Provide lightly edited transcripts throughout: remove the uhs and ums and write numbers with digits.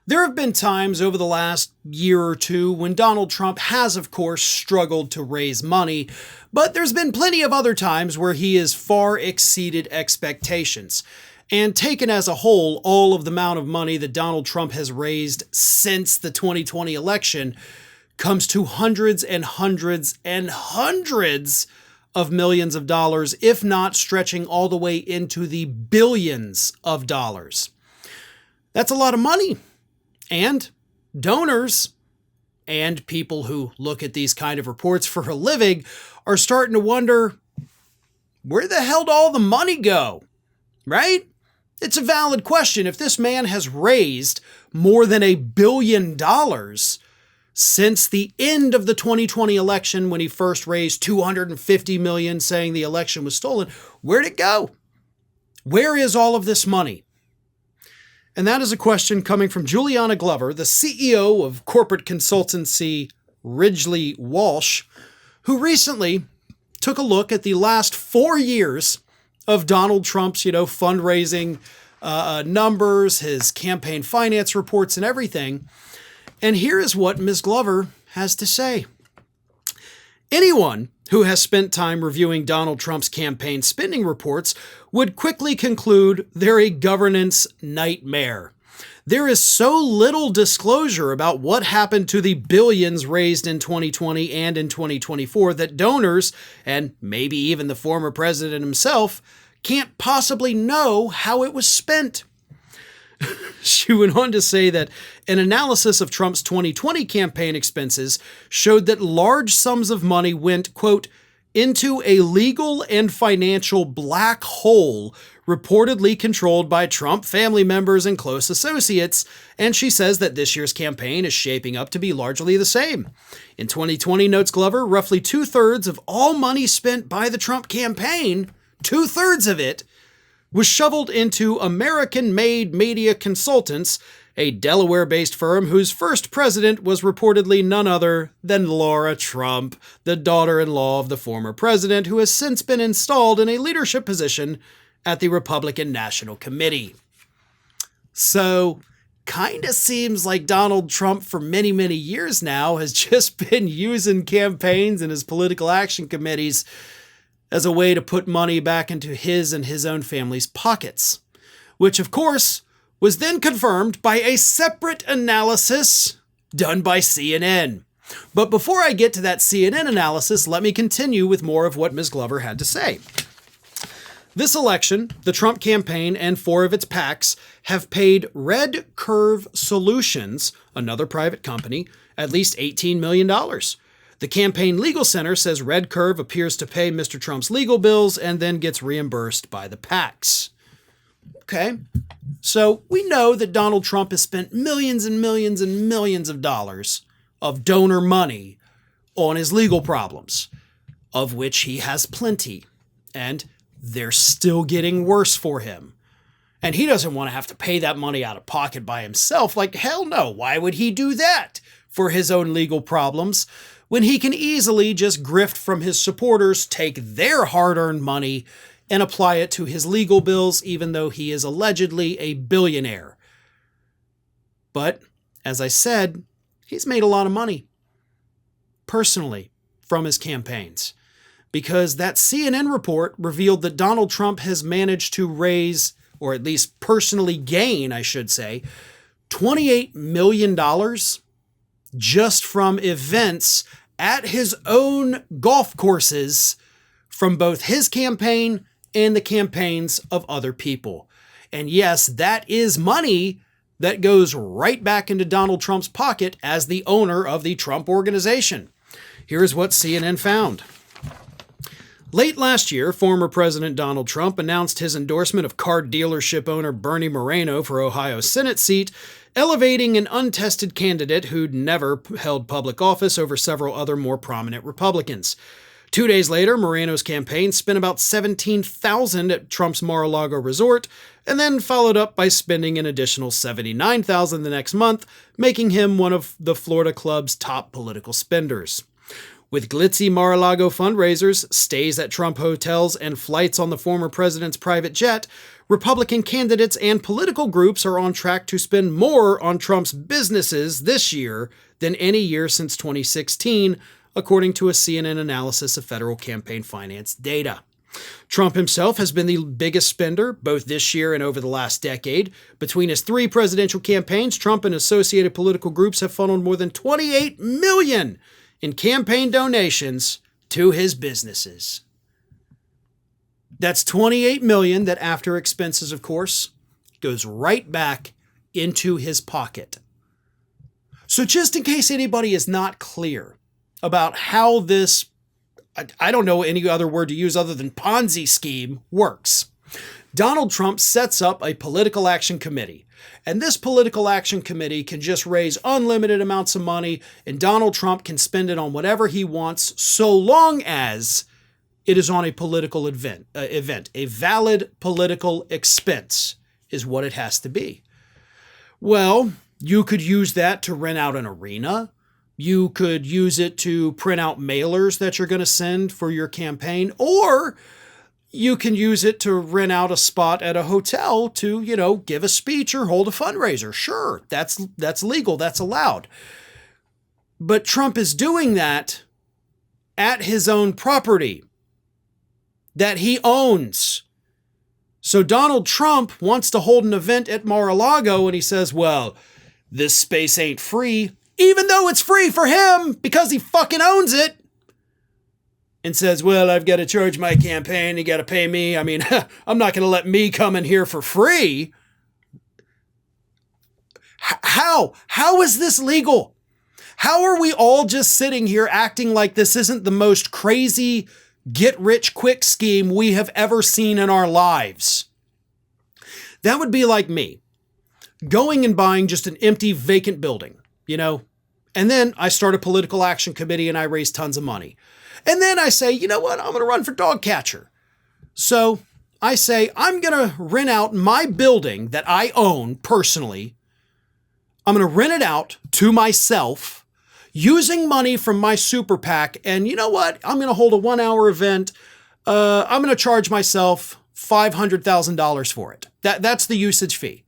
There have been times over the last year or two when Donald Trump has, of course, struggled to raise money, but there's been plenty of other times where he has far exceeded expectations. And taken as a whole, all of the amount of money that Donald Trump has raised since the 2020 election comes to hundreds and hundreds and hundreds of millions of dollars, if not stretching all the way into the billions of dollars. That's a lot of money. And donors and people who look at these kind of reports for a living are starting to wonder, where the hell did all the money go? Right? It's a valid question. If this man has raised more than $1 billion since the end of the 2020 election, when he first raised $250 million saying the election was stolen, where'd it go? Where is all of this money? And that is a question coming from Juliana Glover, the CEO of corporate consultancy Ridgely Walsh, who recently took a look at the last 4 years of Donald Trump's, fundraising numbers, his campaign finance reports and everything. And here is what Ms. Glover has to say. Anyone who has spent time reviewing Donald Trump's campaign spending reports would quickly conclude they're a governance nightmare. There is so little disclosure about what happened to the billions raised in 2020 and in 2024 that donors, and maybe even the former president himself, can't possibly know how it was spent. She went on to say that an analysis of Trump's 2020 campaign expenses showed that large sums of money went, quote, into a legal and financial black hole reportedly controlled by Trump family members and close associates, and she says that this year's campaign is shaping up to be largely the same. In 2020, notes Glover, roughly 2/3 of all money spent by the Trump campaign, 2/3 of it, was shoveled into American-made media consultants, a Delaware-based firm whose first president was reportedly none other than Laura Trump, the daughter-in-law of the former president, who has since been installed in a leadership position at the Republican National Committee. So, kinda seems like Donald Trump for many, many years now has just been using campaigns and his political action committees as a way to put money back into his and his own family's pockets, which of course was then confirmed by a separate analysis done by CNN. But before I get to that CNN analysis, let me continue with more of what Ms. Glover had to say. This election, the Trump campaign and 4 of its PACs have paid Red Curve Solutions, another private company, at least $18 million. The Campaign Legal Center says Red Curve appears to pay Mr. Trump's legal bills and then gets reimbursed by the PACs. Okay, so we know that Donald Trump has spent millions and millions and millions of dollars of donor money on his legal problems, of which he has plenty, and they're still getting worse for him. And he doesn't want to have to pay that money out of pocket by himself. Like, hell no, why would he do that for his own legal problems when he can easily just grift from his supporters, take their hard-earned money, and apply it to his legal bills, even though he is allegedly a billionaire. But, as I said, he's made a lot of money, personally, from his campaigns. Because that CNN report revealed that Donald Trump has managed to raise, or at least personally gain, I should say, $28 million just from events at his own golf courses from both his campaign and the campaigns of other people. And yes, that is money that goes right back into Donald Trump's pocket as the owner of the Trump Organization. Here's what CNN found. Late last year, former President Donald Trump announced his endorsement of car dealership owner Bernie Moreno for Ohio's Senate seat, elevating an untested candidate who'd never held public office over several other more prominent Republicans. 2 days later, Moreno's campaign spent about $17,000 at Trump's Mar-a-Lago resort, and then followed up by spending an additional $79,000 the next month, making him one of the Florida club's top political spenders. With glitzy Mar-a-Lago fundraisers, stays at Trump hotels, and flights on the former president's private jet, Republican candidates and political groups are on track to spend more on Trump's businesses this year than any year since 2016, according to a CNN analysis of federal campaign finance data. Trump himself has been the biggest spender, both this year and over the last decade. Between his 3 presidential campaigns, Trump and associated political groups have funneled more than $28 million in campaign donations to his businesses. That's $28 million that, after expenses, of course, goes right back into his pocket. So just in case anybody is not clear about how this, I don't know any other word to use other than Ponzi scheme, works, Donald Trump sets up a political action committee. And this political action committee can just raise unlimited amounts of money, and Donald Trump can spend it on whatever he wants, so long as it is on a political event. A valid political expense is what it has to be. Well, you could use that to rent out an arena. You could use it to print out mailers that you're going to send for your campaign, or you can use it to rent out a spot at a hotel to, give a speech or hold a fundraiser. Sure, that's legal, that's allowed. But Trump is doing that at his own property that he owns. So Donald Trump wants to hold an event at Mar-a-Lago, and he says, well, this space ain't free, even though it's free for him because he fucking owns it. And says, well, I've got to charge my campaign. You got to pay me. I mean, I'm not going to let me come in here for free. How is this legal? How are we all just sitting here acting like this isn't the most crazy get-rich-quick scheme we have ever seen in our lives? That would be like me going and buying just an empty, vacant building, and then I start a political action committee and I raise tons of money. And then I say, you know what? I'm going to run for dog catcher. So I say, I'm going to rent out my building that I own personally. I'm going to rent it out to myself using money from my super PAC. And you know what? I'm going to hold a 1-hour event. I'm going to charge myself $500,000 for it. That's the usage fee.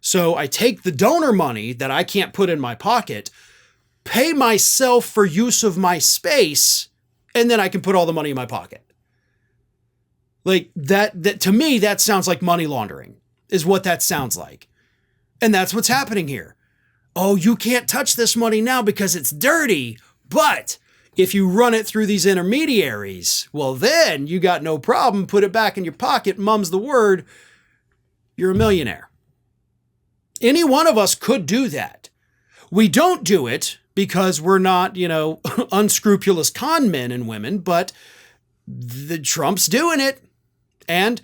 So I take the donor money that I can't put in my pocket, pay myself for use of my space, and then I can put all the money in my pocket. Like that to me, that sounds like money laundering, is what that sounds like. And that's what's happening here. Oh, you can't touch this money now because it's dirty, but if you run it through these intermediaries, well, then you got no problem. Put it back in your pocket, mum's the word, you're a millionaire. Any one of us could do that. We don't do it because we're not, unscrupulous con men and women, but the Trump's doing it. And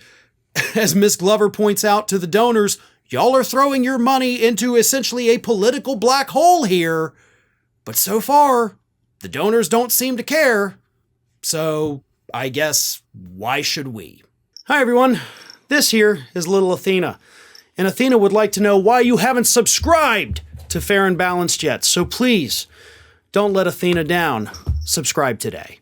as Miss Glover points out to the donors, y'all are throwing your money into essentially a political black hole here. But so far, the donors don't seem to care. So I guess, why should we? Hi, everyone. This here is little Athena. And Athena would like to know why you haven't subscribed to Fair and Balanced yet. So please, don't let Athena down. Subscribe today.